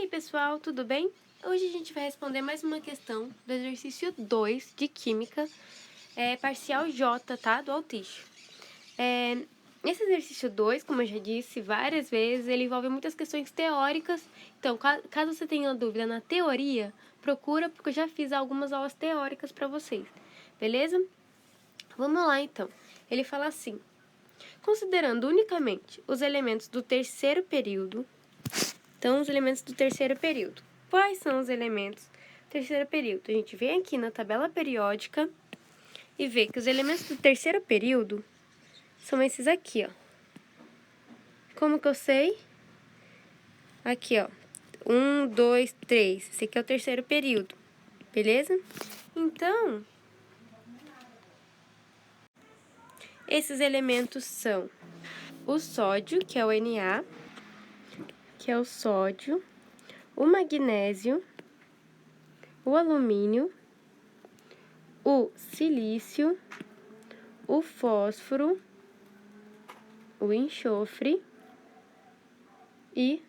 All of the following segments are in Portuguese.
pessoal, tudo bem? Hoje a gente vai responder mais uma questão do exercício 2 de Química, parcial J, tá? Do Alticho. Esse exercício 2, como eu já disse várias vezes, ele envolve muitas questões teóricas. Então, caso você tenha dúvida na teoria, procura, porque eu já fiz algumas aulas teóricas para vocês, beleza? Vamos lá, então. Ele fala assim: considerando unicamente os elementos do terceiro período. Então, os elementos do terceiro período. Quais são os elementos do terceiro período? A gente vem aqui na tabela periódica e vê que os elementos do terceiro período são esses aqui, ó. Como que eu sei? Aqui, ó. 1, 2, 3. Esse aqui é o terceiro período, beleza? Então, esses elementos são o sódio, que é o Na, que é o sódio, o magnésio, o alumínio, o silício, o fósforo, o enxofre e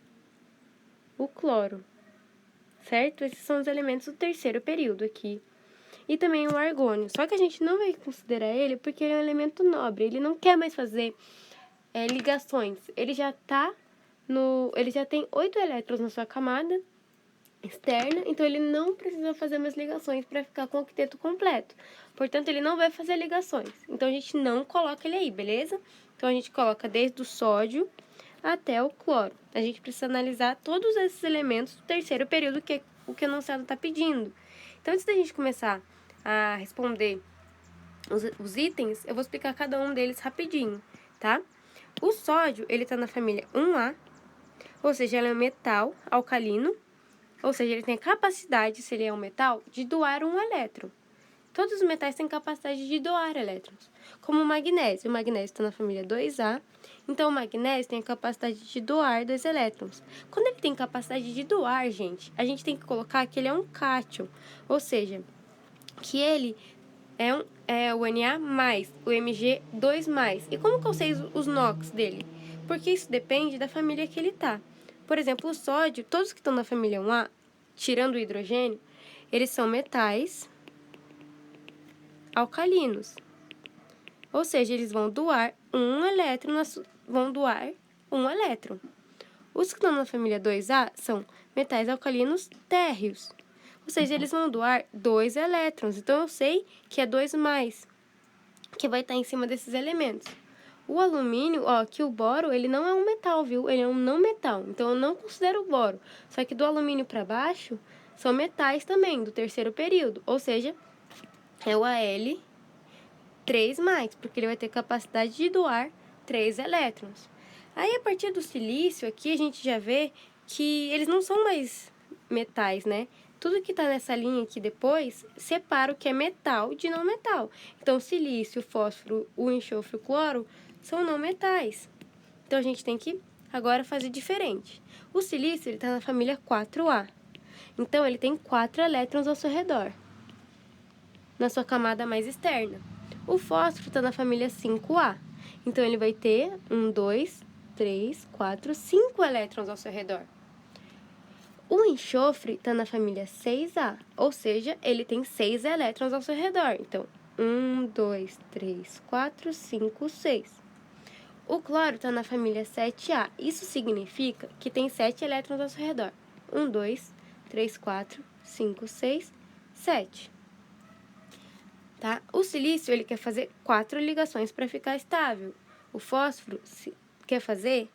o cloro, certo? Esses são os elementos do terceiro período aqui. E também o argônio, só que a gente não vai considerar ele porque ele é um elemento nobre, ele não quer mais fazer ligações. Ele já tem 8 elétrons na sua camada externa, então ele não precisa fazer mais ligações para ficar com o octeto completo. Portanto, ele não vai fazer ligações. Então, a gente não coloca ele aí, beleza? Então, a gente coloca desde o sódio até o cloro. A gente precisa analisar todos esses elementos do terceiro período, que é o que o enunciado está pedindo. Então, antes da gente começar a responder os itens, eu vou explicar cada um deles rapidinho, tá? O sódio, ele está na família 1A, ou seja, ele é um metal alcalino, ou seja, ele tem a capacidade, se ele é um metal, de doar um elétron. Todos os metais têm capacidade de doar elétrons, como o magnésio. O magnésio está na família 2A, então o magnésio tem a capacidade de doar 2 elétrons. Quando ele tem capacidade de doar, gente, a gente tem que colocar que ele é um cátion, ou seja, que ele é o Na+, o Mg2+. E como que eu sei os NOx dele? Porque isso depende da família que ele está. Por exemplo, o sódio, todos que estão na família 1A, tirando o hidrogênio, eles são metais alcalinos. Ou seja, eles vão doar um elétron, Os que estão na família 2A são metais alcalinos térreos. Ou seja, eles vão doar 2 elétrons. Então, eu sei que é 2+, que vai estar em cima desses elementos. O alumínio, que o boro, ele não é um metal, viu? Ele é um não metal, então eu não considero o boro. Só que do alumínio para baixo, são metais também, do terceiro período. Ou seja, é o Al3+, porque ele vai ter capacidade de doar 3 elétrons. Aí, a partir do silício, aqui a gente já vê que eles não são mais metais, né? Tudo que está nessa linha aqui depois, separa o que é metal de não metal. Então, o silício, o fósforo, o enxofre e o cloro são não metais. Então, a gente tem que agora fazer diferente. O silício está na família 4A. Então, ele tem 4 elétrons ao seu redor, na sua camada mais externa. O fósforo está na família 5A. Então, ele vai ter 1, 2, 3, 4, 5 elétrons ao seu redor. O enxofre está na família 6A, ou seja, ele tem 6 elétrons ao seu redor. Então, 1, 2, 3, 4, 5, 6. O cloro está na família 7A. Isso significa que tem 7 elétrons ao seu redor. 1, 2, 3, 4, 5, 6, 7. Tá? O silício, ele quer fazer 4 ligações para ficar estável. O fósforo quer fazer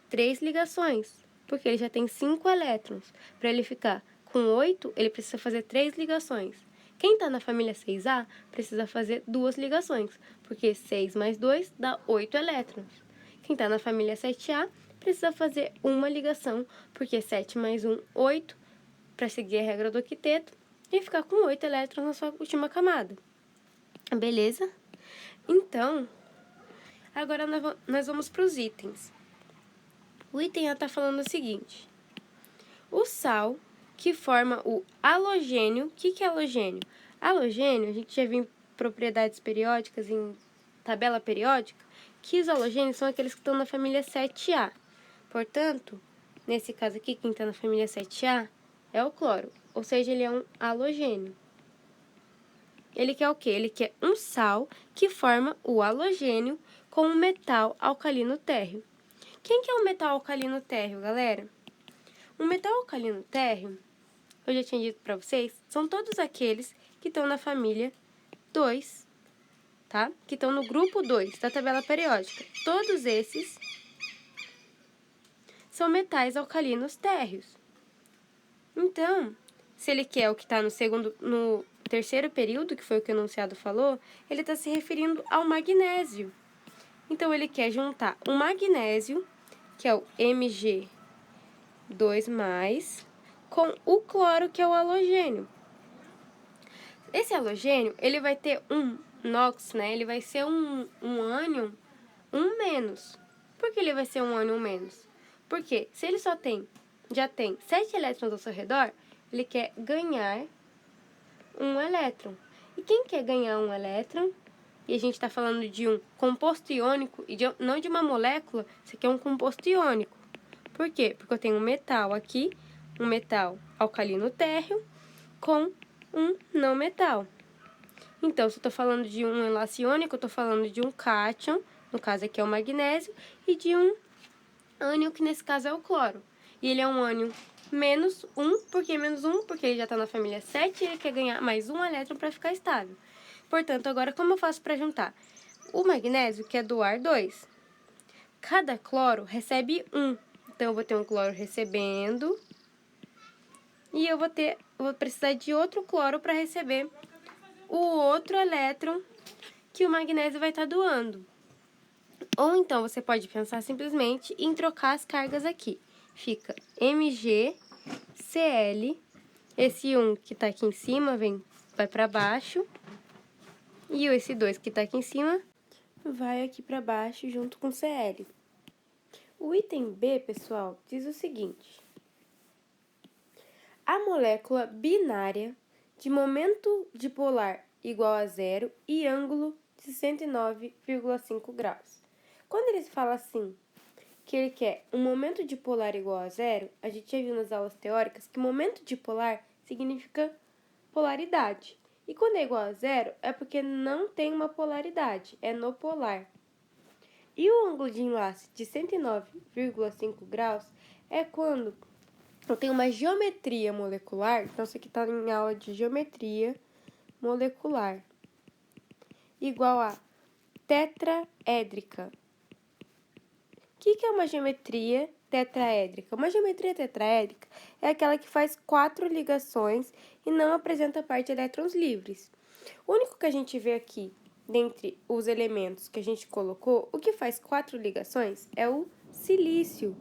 3 ligações, porque ele já tem 5 elétrons. Para ele ficar com 8, ele precisa fazer 3 ligações. Quem está na família 6A precisa fazer 2 ligações, porque 6 mais 2 dá 8 elétrons. Quem está na família 7A precisa fazer uma ligação, porque 7 mais 1, 8, para seguir a regra do octeto, e ficar com 8 elétrons na sua última camada. Beleza? Então, agora nós vamos para os itens. O item A está falando o seguinte: o sal que forma o halogênio. O que é halogênio? Halogênio, a gente já viu em propriedades periódicas, em tabela periódica, que os halogênios são aqueles que estão na família 7A. Portanto, nesse caso aqui, quem está na família 7A, é o cloro. Ou seja, ele é um halogênio. Ele quer o quê? Ele quer um sal que forma o halogênio com um metal alcalino térreo. Quem que é o metal alcalino térreo, galera? O metal alcalino térreo, eu já tinha dito para vocês, são todos aqueles que estão na família 2, tá? Que estão no grupo 2 da tabela periódica. Todos esses são metais alcalinos térreos. Então, se ele quer o que está no terceiro período, que foi o que o enunciado falou, ele está se referindo ao magnésio. Então, ele quer juntar o magnésio, que é o Mg2+, com o cloro, que é o halogênio. Esse halogênio, ele vai ter um NOx, né? Ele vai ser um ânion 1-. Por que ele vai ser um ânion menos? Porque se ele já tem 7 elétrons ao seu redor, ele quer ganhar um elétron. E quem quer ganhar um elétron, e a gente está falando de um composto iônico, e não de uma molécula, isso aqui é um composto iônico. Por quê? Porque eu tenho um metal aqui, um metal alcalino térreo, com um não metal. Então, se eu estou falando de um enlace iônico, eu estou falando de um cátion, no caso aqui é o magnésio, e de um ânion, que nesse caso é o cloro. E ele é um ânion menos 1, porque menos 1? Porque ele já está na família 7 e ele quer ganhar mais um elétron para ficar estável. Portanto, agora como eu faço para juntar? O magnésio quer doar 2. Cada cloro recebe 1. Então, eu vou ter um cloro recebendo e eu vou precisar de outro cloro para receber o outro elétron que o magnésio vai estar doando. Ou então, você pode pensar simplesmente em trocar as cargas aqui. Fica MgCl, esse 1 que está aqui em cima vai para baixo, e esse 2 que está aqui em cima vai aqui para baixo junto com Cl. O item B, pessoal, diz o seguinte: a molécula binária de momento dipolar igual a 0 e ângulo de 109,5 graus. Quando ele fala assim, que ele quer um momento dipolar igual a 0, a gente já viu nas aulas teóricas que momento dipolar significa polaridade. E quando é igual a 0, é porque não tem uma polaridade, é no polar. E o ângulo de enlace de 109,5 graus é quando eu tenho uma geometria molecular. Então, isso aqui está em aula de geometria molecular, igual a tetraédrica. O que é uma geometria tetraédrica? Uma geometria tetraédrica é aquela que faz 4 ligações e não apresenta parte de elétrons livres. O único que a gente vê aqui, dentre os elementos que a gente colocou, o que faz 4 ligações é o silício.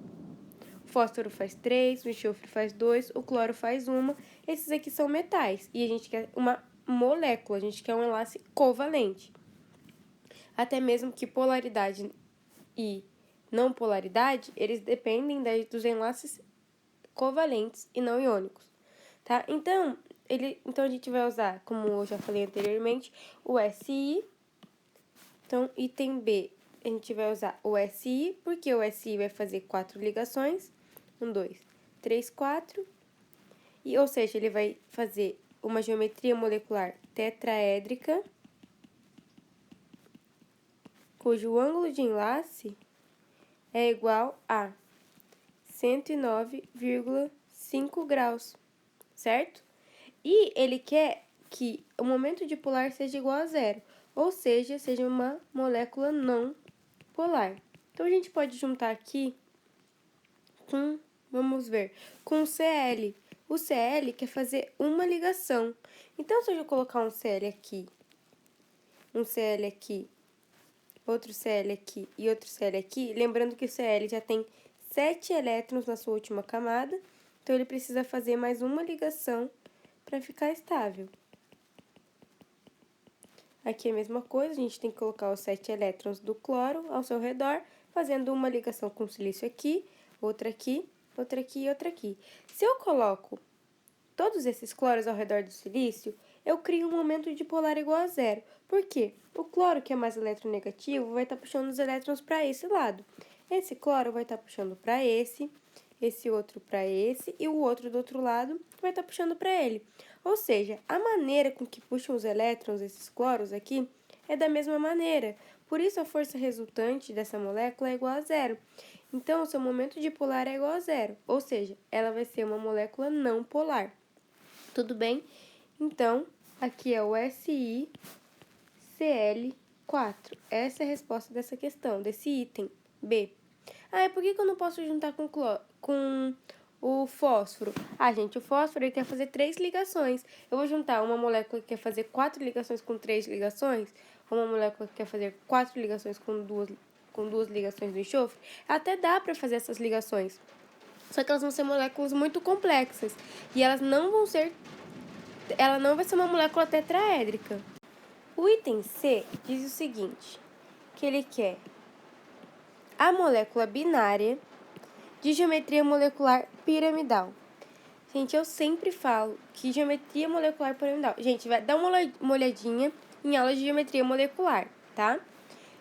O fósforo faz 3, o enxofre faz 2, o cloro faz 1. Esses aqui são metais e a gente quer uma molécula, a gente quer um enlace covalente. Até mesmo que polaridade e não polaridade, eles dependem dos enlaces covalentes e não iônicos, tá? Então, a gente vai usar, como eu já falei anteriormente, o SI. Então, item B, a gente vai usar o SI, porque o SI vai fazer 4 ligações. 1, 2, 3, 4. Ou seja, ele vai fazer uma geometria molecular tetraédrica, cujo ângulo de enlace é igual a 109,5 graus, certo? E ele quer que o momento dipolar seja igual a 0, ou seja uma molécula não polar. Então, a gente pode juntar aqui com, vamos ver, com o Cl. O Cl quer fazer uma ligação. Então, se eu colocar um Cl aqui, outro Cl aqui e outro Cl aqui, lembrando que o Cl já tem 7 elétrons na sua última camada, então ele precisa fazer mais uma ligação para ficar estável. Aqui é a mesma coisa, a gente tem que colocar os 7 elétrons do cloro ao seu redor, fazendo uma ligação com o silício aqui, outra aqui, outra aqui e outra aqui. Se eu coloco todos esses cloros ao redor do silício, eu crio um momento dipolar igual a 0. Por quê? O cloro, que é mais eletronegativo, vai estar puxando os elétrons para esse lado. Esse cloro vai estar puxando para esse, esse outro para esse e o outro do outro lado vai estar puxando para ele. Ou seja, a maneira com que puxam os elétrons, esses cloros aqui, é da mesma maneira. Por isso, a força resultante dessa molécula é igual a zero. Então, o seu momento dipolar é igual a zero. Ou seja, ela vai ser uma molécula não polar. Tudo bem? Então, aqui é o SiCl4. Essa é a resposta dessa questão, desse item B. E por que eu não posso juntar com o fósforo? Gente, o fósforo ele quer fazer 3 ligações. Eu vou juntar uma molécula que quer fazer 4 ligações com 3 ligações, uma molécula que quer fazer 4 ligações com duas ligações do enxofre. Até dá para fazer essas ligações. Só que elas vão ser moléculas muito complexas e ela não vai ser uma molécula tetraédrica. O item C diz o seguinte, que ele quer a molécula binária de geometria molecular piramidal. Gente, eu sempre falo que geometria molecular piramidal... Gente, vai dar uma olhadinha em aula de geometria molecular, tá?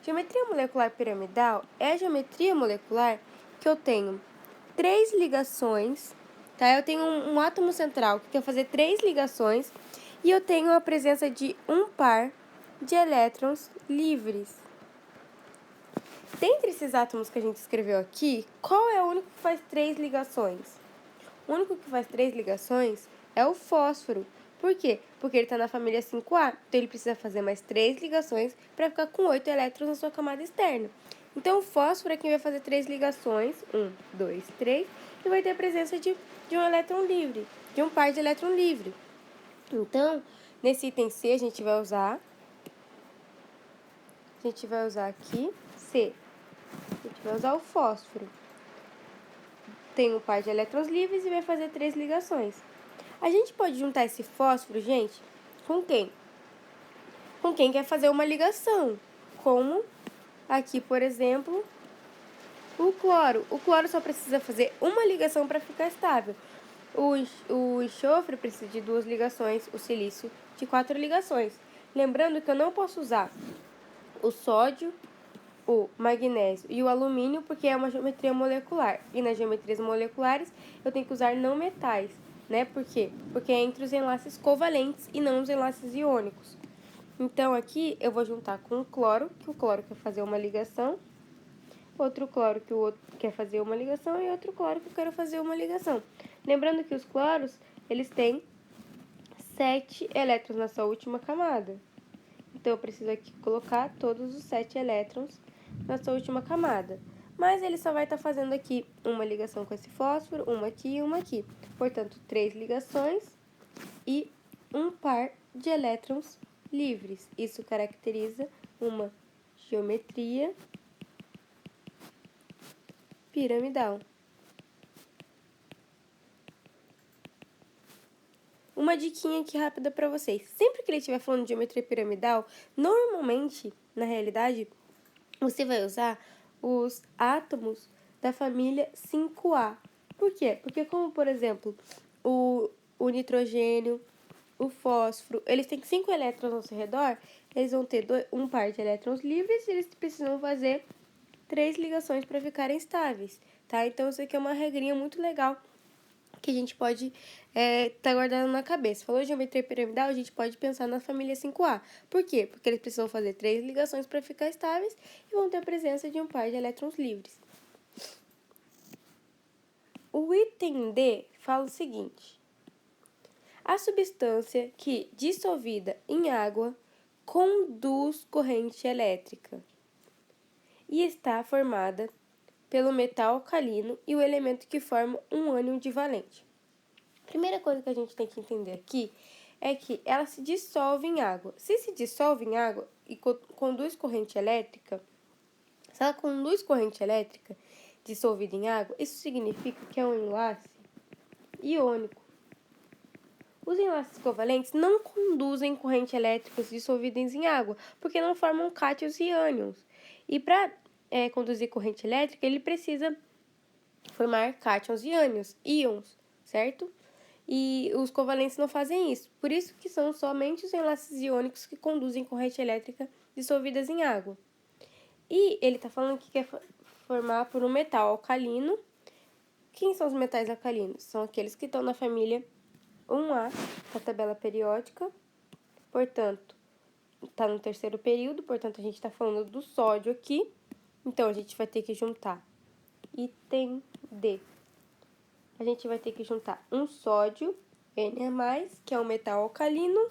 Geometria molecular piramidal é a geometria molecular que eu tenho 3 ligações, tá? Eu tenho um átomo central que quer fazer 3 ligações e eu tenho a presença de um par de elétrons livres. Dentre esses átomos que a gente escreveu aqui, qual é o único que faz 3 ligações? O único que faz 3 ligações é o fósforo. Por quê? Porque ele está na família 5A, então ele precisa fazer mais 3 ligações para ficar com 8 elétrons na sua camada externa. Então, o fósforo é quem vai fazer 3 ligações, 1, 2, 3, e vai ter a presença de um elétron livre, de um par de elétron livre. Então, nesse item C, a gente vai usar aqui C. A gente vai usar o fósforo. Tem um par de elétrons livres e vai fazer 3 ligações. A gente pode juntar esse fósforo, gente, com quem? Com quem quer fazer uma ligação. Como aqui, por exemplo, o cloro. O cloro só precisa fazer uma ligação para ficar estável. O enxofre precisa de 2 ligações, o silício de 4 ligações. Lembrando que eu não posso usar o sódio, o magnésio e o alumínio, porque é uma geometria molecular. E nas geometrias moleculares, eu tenho que usar não metais, né? Por quê? Porque é entre os enlaces covalentes e não os enlaces iônicos. Então, aqui, eu vou juntar com o cloro, que o cloro quer fazer uma ligação, outro cloro que o outro quer fazer uma ligação e outro cloro que eu quero fazer uma ligação. Lembrando que os cloros, eles têm 7 elétrons na sua última camada. Então, eu preciso aqui colocar todos os 7 elétrons na sua última camada. Mas ele só vai estar fazendo aqui uma ligação com esse fósforo, uma aqui e uma aqui. Portanto, 3 ligações e um par de elétrons livres. Isso caracteriza uma geometria piramidal. Uma diquinha aqui rápida para vocês. Sempre que ele estiver falando de geometria piramidal, normalmente, na realidade, você vai usar os átomos da família 5A. Por quê? Porque como, por exemplo, o nitrogênio, o fósforo, eles têm 5 elétrons ao seu redor, eles vão ter um par de elétrons livres e eles precisam fazer 3 ligações para ficarem estáveis, tá? Então, isso aqui é uma regrinha muito legal que a gente pode tá guardando na cabeça. Falou de geometria piramidal, a gente pode pensar na família 5A. Por quê? Porque eles precisam fazer 3 ligações para ficar estáveis e vão ter a presença de um par de elétrons livres. O item D fala o seguinte: a substância que, dissolvida em água, conduz corrente elétrica e está formada pelo metal alcalino e o elemento que forma um ânion divalente. Primeira coisa que a gente tem que entender aqui é que ela se dissolve em água. Se dissolve em água e conduz corrente elétrica, se ela conduz corrente elétrica dissolvida em água, isso significa que é um enlace iônico. Os enlaces covalentes não conduzem corrente elétricas dissolvidas em água, porque não formam cátions e ânions. E para conduzir corrente elétrica, ele precisa formar cátions e ânions, íons, certo? E os covalentes não fazem isso. Por isso que são somente os enlaces iônicos que conduzem corrente elétrica dissolvidas em água. E ele está falando que quer formar por um metal alcalino Quem são os metais alcalinos? São aqueles que estão na família 1A da tabela periódica, portanto, está no terceiro período, portanto, a gente está falando do sódio aqui, então a gente vai ter que juntar item D. A gente vai ter que juntar um sódio, Na+, que é um metal alcalino,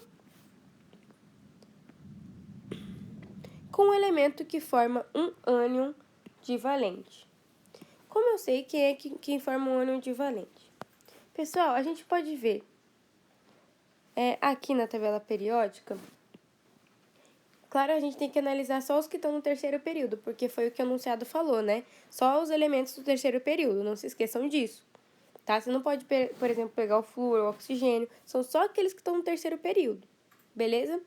com um elemento que forma um ânion divalente. Como eu sei quem é quem forma um ânion divalente? Pessoal, a gente pode ver aqui na tabela periódica. Claro, a gente tem que analisar só os que estão no terceiro período, porque foi o que o enunciado falou, né? Só os elementos do terceiro período, não se esqueçam disso, tá? Você não pode, por exemplo, pegar o flúor, o oxigênio, são só aqueles que estão no terceiro período, beleza?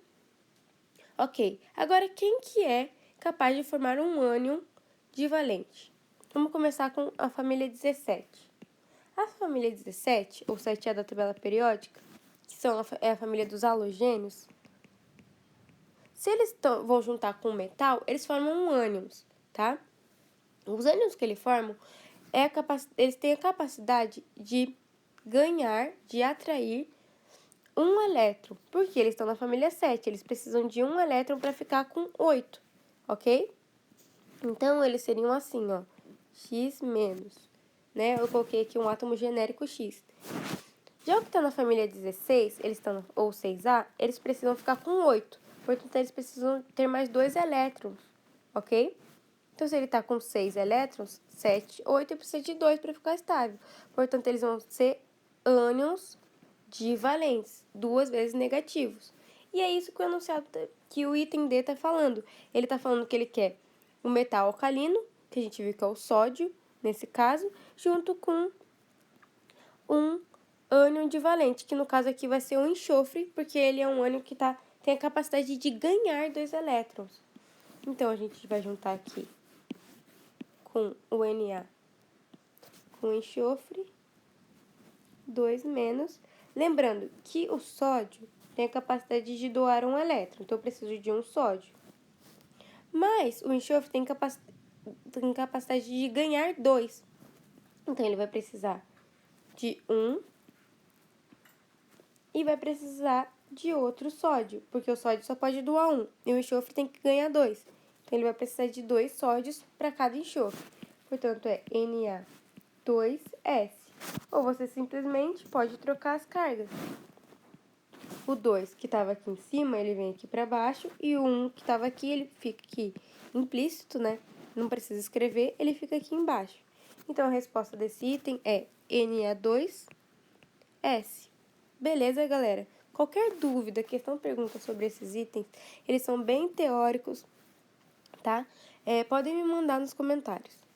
Ok, agora quem que é capaz de formar um ânion divalente? Vamos começar com a família 17. A família 17, ou 7A da tabela periódica, que é a família dos halogênios, se eles vão juntar com o metal, eles formam ânions, tá? Os ânions que eles formam, eles têm a capacidade de ganhar, de atrair um elétron, porque eles estão na família 7, eles precisam de um elétron para ficar com 8, ok? Então, eles seriam assim, ó, X menos, né? Eu coloquei aqui um átomo genérico X. Já o que está na família 16, ou 6A, eles precisam ficar com 8, portanto, eles precisam ter mais 2 elétrons, ok? Então, se ele está com 6 elétrons, 7, 8, ele precisa de 2 para ficar estável. Portanto, eles vão ser ânions divalentes, 2 vezes negativos. E é isso que o enunciado, que o item D está falando. Ele está falando que ele quer um metal alcalino, que a gente viu que é o sódio, nesse caso, junto com um ânion divalente, que no caso aqui vai ser um enxofre, porque ele é um ânion que tem a capacidade de ganhar 2 elétrons. Então, a gente vai juntar aqui com o Na com enxofre, 2 menos. Lembrando que o sódio tem a capacidade de doar um elétron, então eu preciso de um sódio. Mas o enxofre tem capacidade de ganhar 2. Então, ele vai precisar de um e vai precisar de outro sódio, porque o sódio só pode doar um, e o enxofre tem que ganhar 2. Então, ele vai precisar de 2 sódios para cada enxofre. Portanto, é Na2S. Ou você simplesmente pode trocar as cargas. O 2 que estava aqui em cima, ele vem aqui para baixo, e o 1 que estava aqui, ele fica aqui implícito, né? Não precisa escrever, ele fica aqui embaixo. Então, a resposta desse item é Na2S. Beleza, galera? Qualquer dúvida, questão, pergunta sobre esses itens, eles são bem teóricos, tá? Podem me mandar nos comentários.